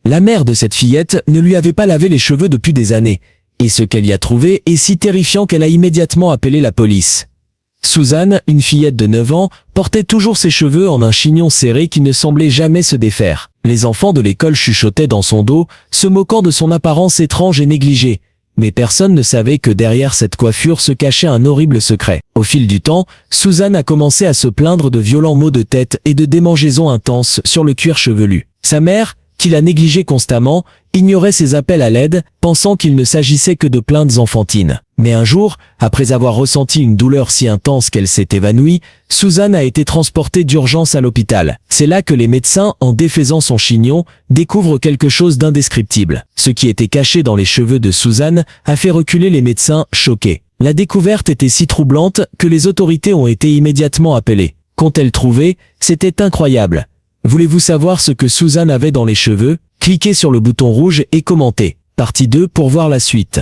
La mère de cette fillette ne lui avait pas lavé les cheveux depuis des années, et ce qu'elle y a trouvé est si terrifiant qu'elle a immédiatement appelé la police. Suzanne, une fillette de 9 ans, portait toujours ses cheveux en un chignon serré qui ne semblait jamais se défaire. Les enfants de l'école chuchotaient dans son dos, se moquant de son apparence étrange et négligée. Mais personne ne savait que derrière cette coiffure se cachait un horrible secret. Au fil du temps, Suzanne a commencé à se plaindre de violents maux de tête et de démangeaisons intenses sur le cuir chevelu. Sa mère, qui la négligeait constamment, ignorait ses appels à l'aide, pensant qu'il ne s'agissait que de plaintes enfantines. Mais un jour, après avoir ressenti une douleur si intense qu'elle s'est évanouie, Suzanne a été transportée d'urgence à l'hôpital. C'est là que les médecins, en défaisant son chignon, découvrent quelque chose d'indescriptible. Ce qui était caché dans les cheveux de Suzanne a fait reculer les médecins, choqués. La découverte était si troublante que les autorités ont été immédiatement appelées. Qu'ont-elles trouvé? C'était incroyable. Voulez-vous savoir ce que Suzanne avait dans les cheveux? Cliquez sur le bouton rouge et commentez. Partie 2 pour voir la suite.